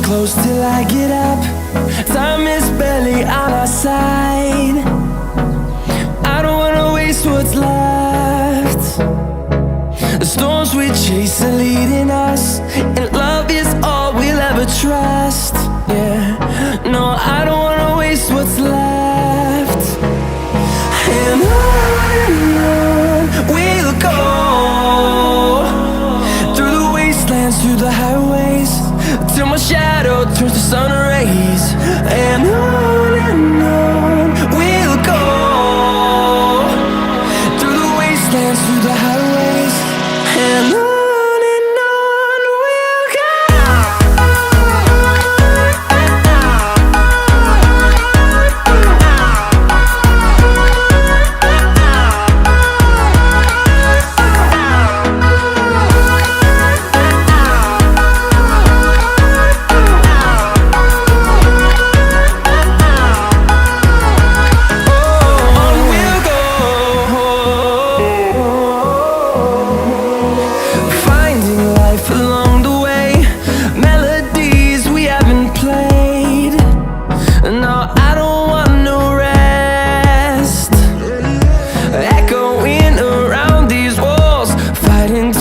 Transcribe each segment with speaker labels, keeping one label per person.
Speaker 1: close till I get up. Time is barely on our side. I don't wanna waste what's left. The storms we chase are leading us, and love is all we'll ever trust. Yeah, no, I don't wanna waste what's left. And on we'll go, through the wastelands, through the highways, till my shadow turns to sun rays. And on we'll go, through the wastelands, through the highways, and on.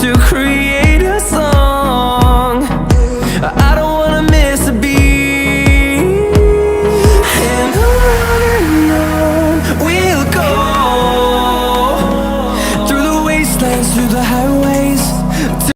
Speaker 1: To